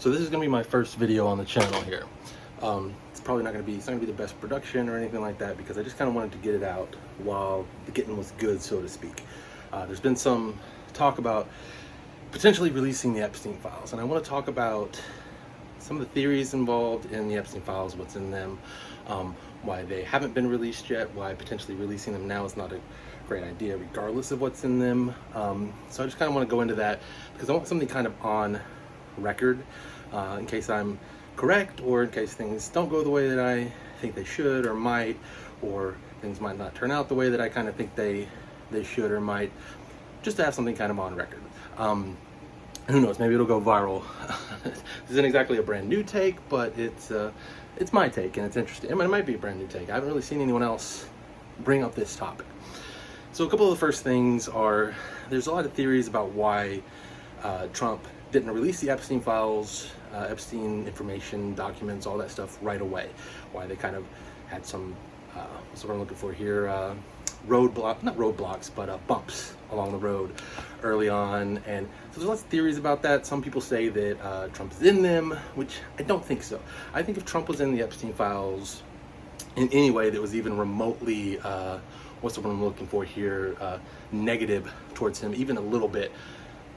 So this is going to be my first video on the channel here. It's probably not going to be, the best production or anything like that, because I just kind of wanted to get it out while the getting was good, so to speak. There's been some talk about potentially releasing the Epstein files, and I want to talk about some of the theories involved in the Epstein files, what's in them, why they haven't been released yet, why potentially releasing them now is not a great idea regardless of what's in them. So I just kind of want to go into that because I want something kind of on record in case I'm correct, or in case things don't go the way that I think they should or might, or things might not turn out the way that I kind of think they should or might, just to have something kind of on record. Who knows, maybe it'll go viral. This isn't exactly a brand new take, but it's my take and it's interesting. I mean, it might be a brand new take. I haven't really seen anyone else bring up this topic. So a couple of the first things are, there's a lot of theories about why Trump didn't release the Epstein files, Epstein information, documents, all that stuff right away. Why they kind of had some, what's what I'm looking for here, not roadblocks, but bumps along the road early on. And so there's lots of theories about that. Some people say that Trump is in them, which I don't think so. I think if Trump was in the Epstein files in any way that was even remotely, what's the one I'm looking for here, negative towards him, even a little bit,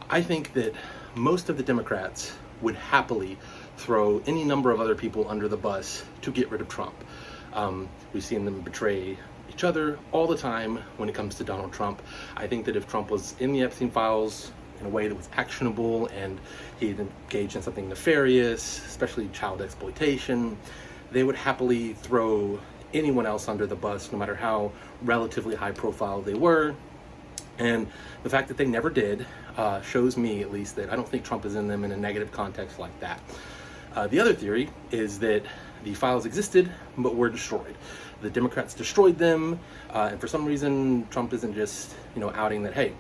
I think that most of the Democrats would happily throw any number of other people under the bus to get rid of Trump. We've seen them betray each other all the time when it comes to Donald Trump. I think that if Trump was in the Epstein files in a way that was actionable and he'd engaged in something nefarious, especially child exploitation, they would happily throw anyone else under the bus, no matter how relatively high profile they were. And the fact that they never did shows me, at least, that I don't think Trump is in them in a negative context like that. The other theory is that the files existed but were destroyed. The Democrats destroyed them, and for some reason Trump isn't just outing that, hey,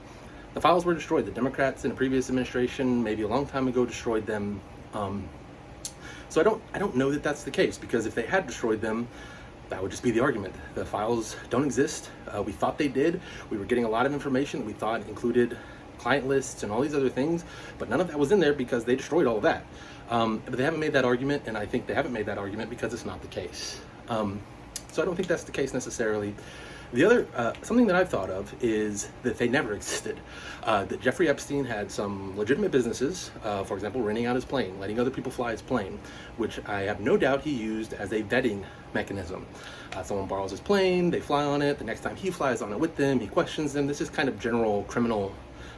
the files were destroyed. The Democrats in a previous administration, maybe a long time ago, destroyed them. So I don't know that that's the case, because if they had destroyed them, that would just be the argument. The files don't exist. We thought they did. We were getting a lot of information that we thought included client lists and all these other things, but none of that was in there because they destroyed all of that. But they haven't made that argument, and I think they haven't made that argument because it's not the case. So I don't think that's the case necessarily. The other, something that I've thought of is that they never existed. That Jeffrey Epstein had some legitimate businesses, for example, renting out his plane, letting other people fly his plane, which I have no doubt he used as a vetting mechanism. Someone borrows his plane, they fly on it, the next time he flies on it with them, he questions them. This is kind of general criminal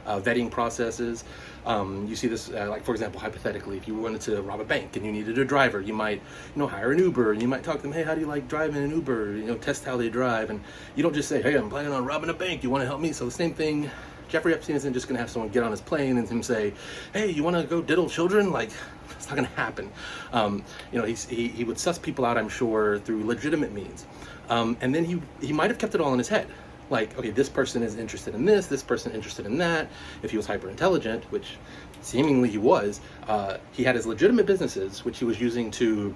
vetting processes. You see this, like, for example, hypothetically, if you wanted to rob a bank and you needed a driver, you might, hire an Uber, and you might talk to them, hey, how do you like driving an Uber? Test how they drive. And you don't just say, hey, I'm planning on robbing a bank, you want to help me? So the same thing, Jeffrey Epstein isn't just going to have someone get on his plane and him say, hey, you want to go diddle children? Like, it's not going to happen. He would suss people out, I'm sure, through legitimate means. And then he might have kept it all in his head. Like, okay, this person is interested in this person interested in that. If he was hyper intelligent, which seemingly he was, he had his legitimate businesses, which he was using to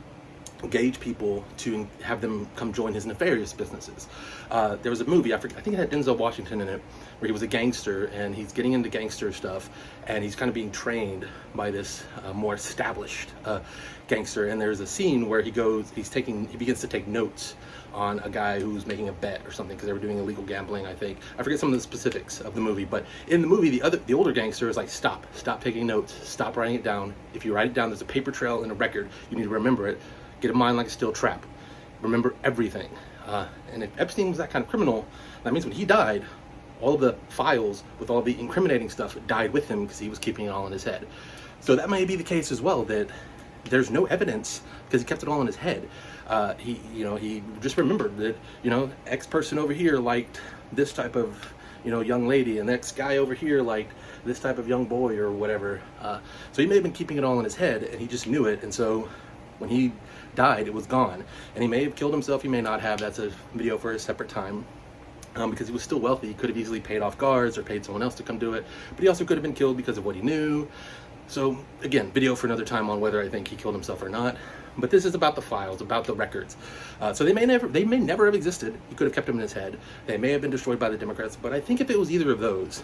engage people to have them come join his nefarious businesses. There was a movie, I think it had Denzel Washington in it, where he was a gangster and he's getting into gangster stuff, and he's kind of being trained by this more established gangster. And there's a scene where he begins to take notes on a guy who's making a bet or something, because they were doing illegal gambling, I think. I forget some of the specifics of the movie, but in the movie, the older gangster is like, stop taking notes, stop writing it down. If you write it down, there's a paper trail and a record. You need to remember it. Get a mind like a steel trap. Remember everything. And if Epstein was that kind of criminal, that means when he died, all the files with all the incriminating stuff died with him because he was keeping it all in his head. So that may be the case as well, that there's no evidence because he kept it all in his head. He just remembered that, X person over here liked this type of, young lady, and X guy over here liked this type of young boy or whatever. So he may have been keeping it all in his head, and he just knew it. And so when he died, it was gone. And he may have killed himself, he may not have. That's a video for a separate time. Because he was still wealthy, he could have easily paid off guards or paid someone else to come do it. But he also could have been killed because of what he knew. So again, video for another time on whether I think he killed himself or not. But this is about the files, about the records. So they may never have existed. He could have kept them in his head. They may have been destroyed by the Democrats. But I think if it was either of those,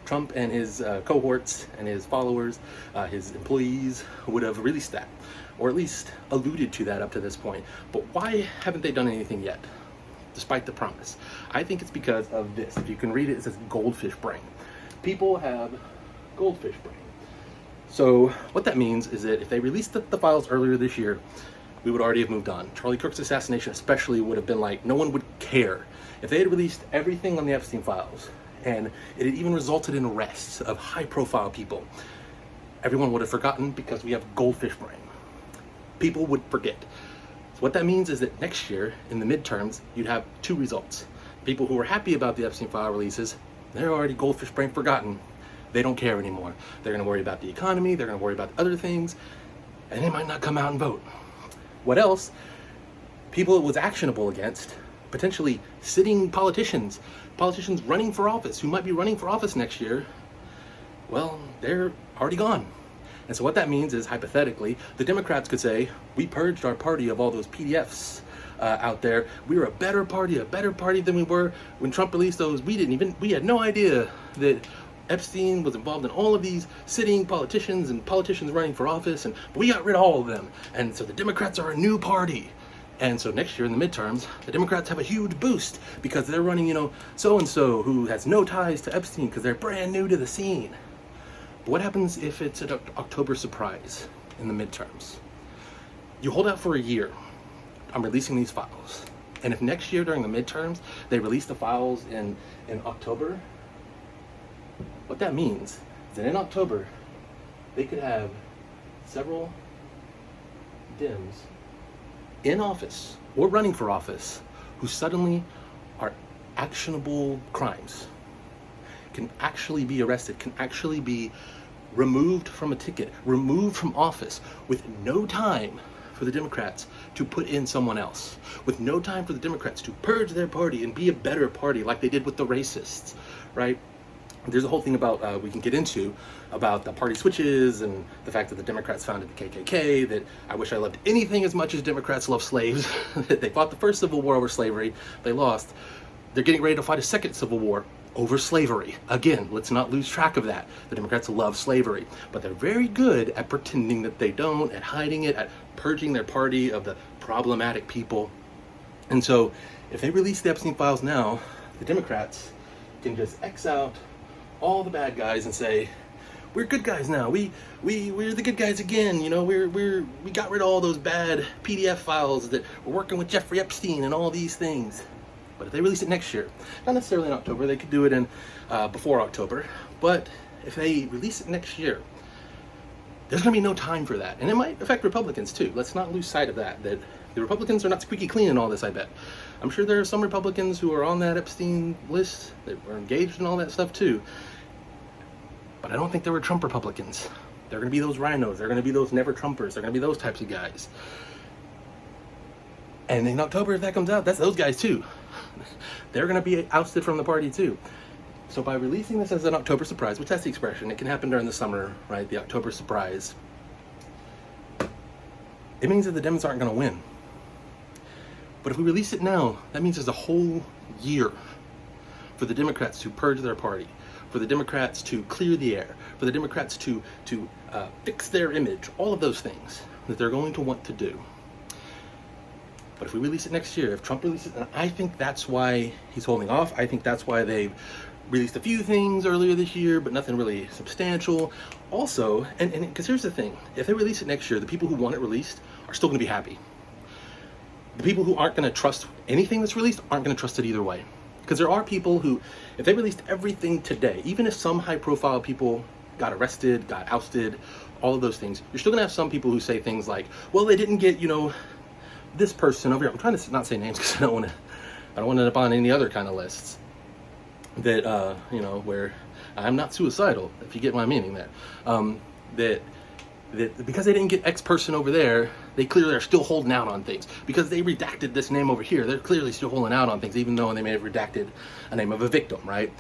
Trump and his cohorts and his followers, his employees, would have released that, or at least alluded to that up to this point. But why haven't they done anything yet, despite the promise? I think it's because of this. If you can read it, it says goldfish brain. People have goldfish brain. So what that means is that if they released the files earlier this year, we would already have moved on. Charlie Kirk's assassination especially would have been like, no one would care. If they had released everything on the Epstein files, and it had even resulted in arrests of high-profile people, everyone would have forgotten because we have goldfish brain. People would forget. So what that means is that next year, in the midterms, you'd have two results. People who were happy about the Epstein file releases, they're already goldfish brain forgotten. They don't care anymore. They're going to worry about the economy, they're going to worry about other things, and they might not come out and vote. What else? People it was actionable against, potentially sitting politicians running for office, who might be running for office next year, well, they're already gone. And so what that means is, hypothetically, the Democrats could say, we purged our party of all those PDFs out there. We were a better party than we were when Trump released those. We had no idea that Epstein was involved in all of these sitting politicians and politicians running for office, and we got rid of all of them. And so the Democrats are a new party. And so next year in the midterms, the Democrats have a huge boost because they're running, so-and-so who has no ties to Epstein because they're brand new to the scene. But what happens if it's an October surprise in the midterms? You hold out for a year. I'm releasing these files. And if next year during the midterms, they release the files in October, what that means is that in October, they could have several Dems in office or running for office who suddenly are actionable crimes, can actually be arrested, can actually be removed from a ticket, removed from office, with no time for the Democrats to put in someone else, with no time for the Democrats to purge their party and be a better party like they did with the racists, right? There's a whole thing about, we can get into, about the party switches and the fact that the Democrats founded the KKK, that I wish I loved anything as much as Democrats love slaves. They fought the first Civil War over slavery, they lost. They're getting ready to fight a second Civil War over slavery. Again, let's not lose track of that. The Democrats love slavery, but they're very good at pretending that they don't, at hiding it, at purging their party of the problematic people. And so if they release the Epstein files now, the Democrats can just X out all the bad guys and say, we're good guys now. We're the good guys again. We got rid of all those bad PDF files that we're working with Jeffrey Epstein and all these things. But if they release it next year, not necessarily in October, they could do it in before October, but if they release it next year, there's going to be no time for that. And it might affect Republicans too. Let's not lose sight of that the Republicans are not squeaky clean in all this, I bet. I'm sure there are some Republicans who are on that Epstein list that were engaged in all that stuff too. But I don't think there were Trump Republicans. They're going to be those rhinos. They're going to be those never Trumpers. They're going to be those types of guys. And in October, if that comes out, that's those guys too. They're going to be ousted from the party too. So by releasing this as an October surprise, which that's the expression, it can happen during the summer, right? The October surprise. It means that the Dems aren't going to win. But if we release it now, that means there's a whole year for the Democrats to purge their party, for the Democrats to clear the air, for the Democrats to fix their image, all of those things that they're going to want to do. But if we release it next year, if Trump releases it, and I think that's why he's holding off. I think that's why they've released a few things earlier this year, but nothing really substantial. Also, and because here's the thing, if they release it next year, the people who want it released are still going to be happy. The people who aren't going to trust anything that's released aren't going to trust it either way. Because there are people who, if they released everything today, even if some high-profile people got arrested, got ousted, all of those things, you're still going to have some people who say things like, well, they didn't get, this person over here. I'm trying to not say names because I don't want to end up on any other kind of lists that, where I'm not suicidal, if you get my meaning there. That because they didn't get X person over there, they clearly are still holding out on things. Because they redacted this name over here, they're clearly still holding out on things, even though they may have redacted a name of a victim, right?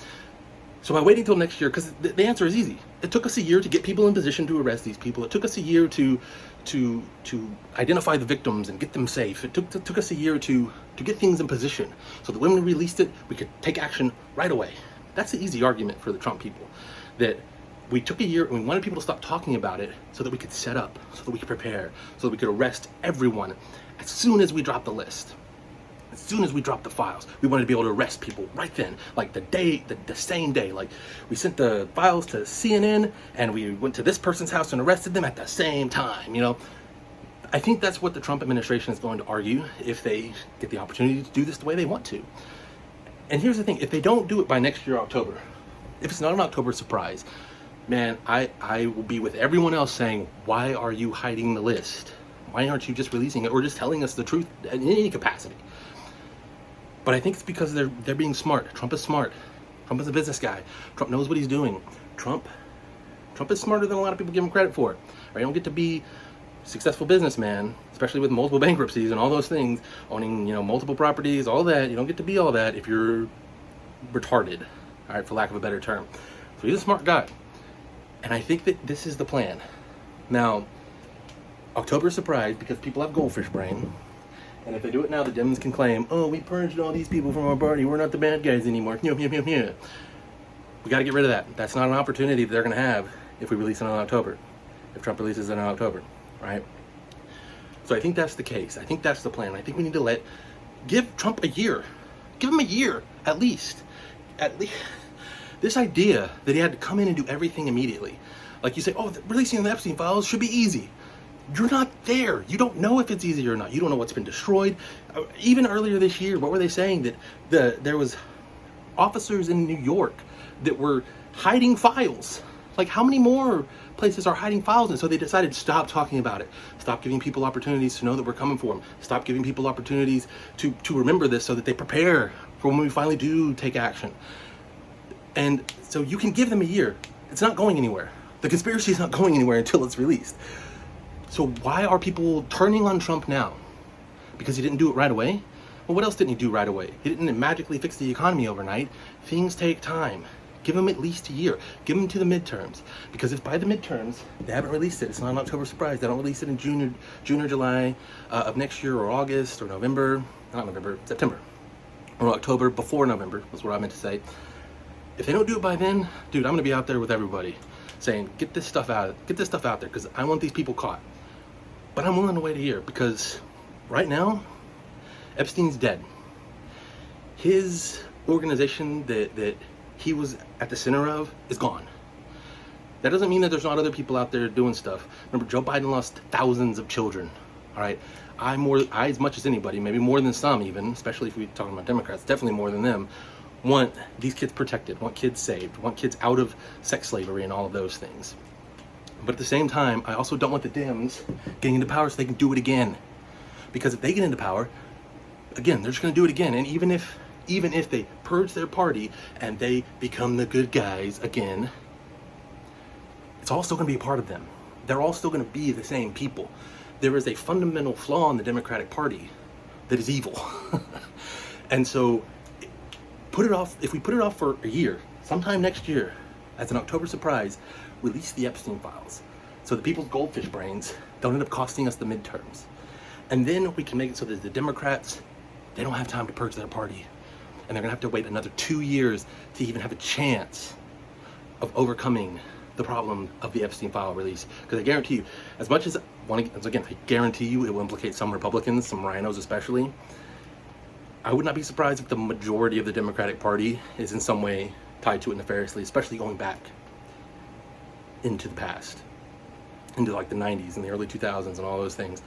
So by waiting till next year, because the answer is easy. It took us a year to get people in position to arrest these people. It took us a year to identify the victims and get them safe. It took us a year to get things in position. So that when we released it, we could take action right away. That's the easy argument for the Trump people. that we took a year and we wanted people to stop talking about it so that we could set up, so that we could prepare, so that we could arrest everyone as soon as we dropped the list. As soon as we dropped the files, we wanted to be able to arrest people right then, like the same day. Like, we sent the files to CNN and we went to this person's house and arrested them at the same time, you know? I think that's what the Trump administration is going to argue if they get the opportunity to do this the way they want to. And here's the thing, if they don't do it by next year, October, if it's not an October surprise, man, I will be with everyone else saying, why are you hiding the list? Why aren't you just releasing it or just telling us the truth in any capacity? But I think it's because they're being smart. Trump is smart. Trump is a business guy. Trump knows what he's doing. Trump is smarter than a lot of people give him credit for. Right? You don't get to be a successful businessman, especially with multiple bankruptcies and all those things, owning, you know, multiple properties, all that. You don't get to be all that if you're retarded, all right, for lack of a better term. So he's a smart guy. And I think that this is the plan. Now, October surprise, because people have goldfish brain. And if they do it now, the Dems can claim, oh, we purged all these people from our party. We're not the bad guys anymore. We got to get rid of that. That's not an opportunity that they're going to have if we release it in October. If Trump releases it in October, right? So I think that's the case. I think that's the plan. I think we need to give Trump a year. Give him a year, at least. This idea that he had to come in and do everything immediately. Like you say, oh, releasing the Epstein files should be easy. You're not there. You don't know if it's easy or not. You don't know what's been destroyed. Even earlier this year, what were they saying? That there was officers in New York that were hiding files. Like, how many more places are hiding files? And so they decided to stop talking about it. Stop giving people opportunities to know that we're coming for them. Stop giving people opportunities to remember this so that they prepare for when we finally do take action. And so you can give them a year. It's not going anywhere. The conspiracy is not going anywhere until it's released. So why are people turning on Trump now? Because he didn't do it right away? Well, what else didn't he do right away? He didn't magically fix the economy overnight. Things take time. Give him at least a year. Give him to the midterms. Because if by the midterms, they haven't released it, it's not an October surprise, they don't release it in June or July of next year, or August, or November, not November, September, or October, before November, was what I meant to say. If they don't do it by then, dude, I'm gonna be out there with everybody saying, get this stuff out there, because I want these people caught. But I'm willing to wait a year, because right now, Epstein's dead. His organization that he was at the center of is gone. That doesn't mean that there's not other people out there doing stuff. Remember, Joe Biden lost thousands of children, all right? I as much as anybody, maybe more than some even, especially if we're talking about Democrats, definitely more than them, want these kids protected, want kids saved, want kids out of sex slavery and all of those things. But at the same time, I also don't want the Dems getting into power so they can do it again. Because if they get into power, again, they're just going to do it again. And even if they purge their party and they become the good guys again, it's all still going to be a part of them. They're all still going to be the same people. There is a fundamental flaw in the Democratic Party that is evil. And so put it off. If we put it off for a year, sometime next year, as an October surprise, release the Epstein files so that people's goldfish brains don't end up costing us the midterms. And then we can make it so that the Democrats, they don't have time to purge their party. And they're gonna have to wait another 2 years to even have a chance of overcoming the problem of the Epstein file release. Because I guarantee you, I guarantee you it will implicate some Republicans, some rhinos especially. I would not be surprised if the majority of the Democratic Party is in some way tied to it nefariously, especially going back into the past, into like the 90s and the early 2000s and all those things.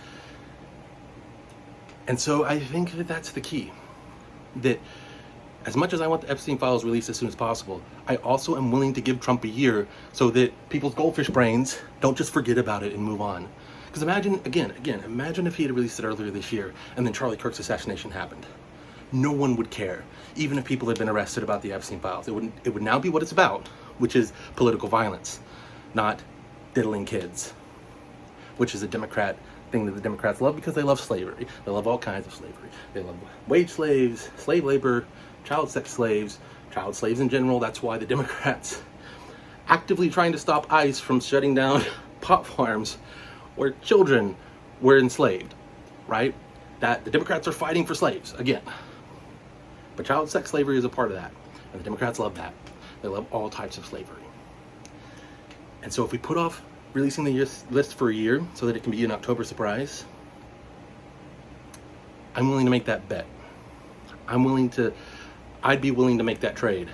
And so I think that that's the key. That as much as I want the Epstein files released as soon as possible, I also am willing to give Trump a year so that people's goldfish brains don't just forget about it and move on. Because imagine if he had released it earlier this year and then Charlie Kirk's assassination happened. No one would care, even if people had been arrested about the Epstein files. It would now be what it's about, which is political violence, not diddling kids, which is a Democrat thing that the Democrats love because they love slavery. They love all kinds of slavery. They love wage slaves, slave labor, child sex slaves, child slaves in general. That's why the Democrats actively trying to stop ICE from shutting down pot farms where children were enslaved, right? That the Democrats are fighting for slaves, again. But child sex slavery is a part of that. And the Democrats love that. They love all types of slavery. And so if we put off releasing the list for a year so that it can be an October surprise, I'm willing to make that bet. I'd be willing to make that trade.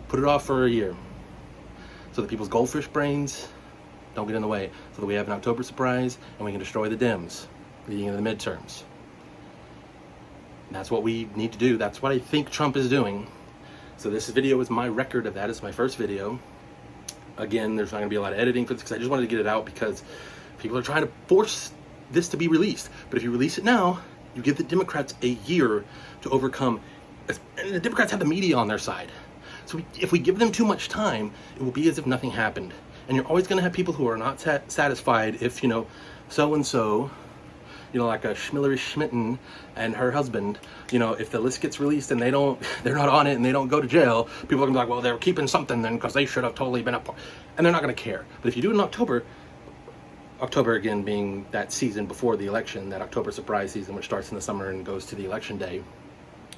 Put it off for a year so that people's goldfish brains don't get in the way, so that we have an October surprise and we can destroy the Dems leading into the midterms. That's what we need to do. That's what I think Trump is doing. So this video is my record of that. It's my first video. Again, there's not going to be a lot of editing for this because I just wanted to get it out because people are trying to force this to be released. But if you release it now, you give the Democrats a year to overcome. And the Democrats have the media on their side. So if we give them too much time, it will be as if nothing happened. And you're always going to have people who are not satisfied if, so-and-so, like a Schmiller-Schmitten and her husband, if the list gets released and they're not on it and they don't go to jail, people are going to be like, well, they're keeping something then because they should have totally been up. And they're not going to care. But if you do it in October again being that season before the election, that October surprise season, which starts in the summer and goes to the election day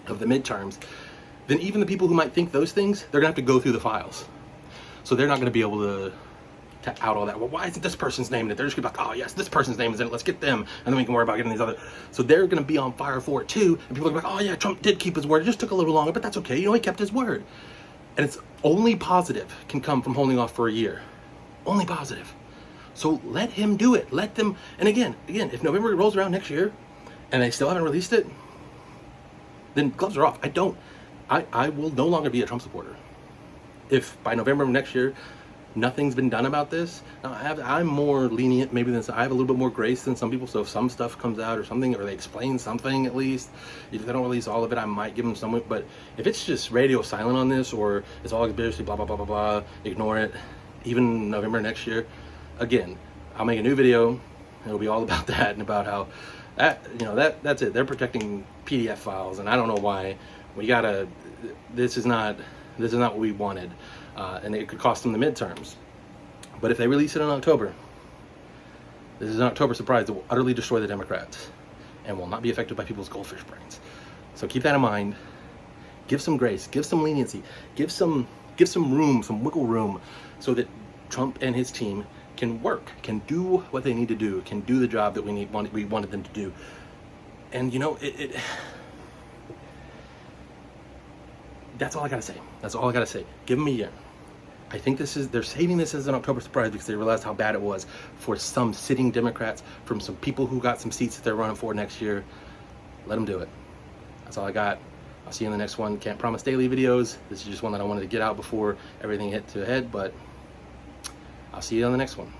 of the midterms, then even the people who might think those things, they're going to have to go through the files. So they're not going to be able to out all that. Well, why isn't this person's name in it? They're just gonna be like, oh yes, this person's name is in it, let's get them, and then we can worry about getting these other. So they're gonna be on fire for it too, and people are gonna be like, oh yeah, Trump did keep his word, it just took a little longer, but that's okay, he kept his word. And it's only positive can come from holding off for a year. Only positive. So let him do it. Let them, and again, if November rolls around next year and they still haven't released it, then gloves are off. I will no longer be a Trump supporter. If by November of next year nothing's been done about this, now I'm more lenient maybe than I have a little bit more grace than some people. So if some stuff comes out or something, or they explain something at least, if they don't release all of it, I might give them some. But if it's just radio silent on this, or it's all conspiracy, blah blah blah blah blah, ignore it. Even November next year, again, I'll make a new video. It'll be all about that and about how that's it. They're protecting PDF files, and I don't know why. This is not what we wanted. And it could cost them the midterms. But if they release it in October, this is an October surprise that will utterly destroy the Democrats and will not be affected by people's goldfish brains. So keep that in mind. Give some grace, give some leniency, give some room, some wiggle room, so that Trump and his team can work, can do what they need to do, can do the job that we wanted them to do. And that's all I gotta say. That's all I gotta say. Give them a year. I think they're saving this as an October surprise because they realized how bad it was for some sitting Democrats, from some people who got some seats that they're running for next year. Let them do it. That's all I got. I'll see you in the next one. Can't promise daily videos. This is just one that I wanted to get out before everything hit to a head, but I'll see you on the next one.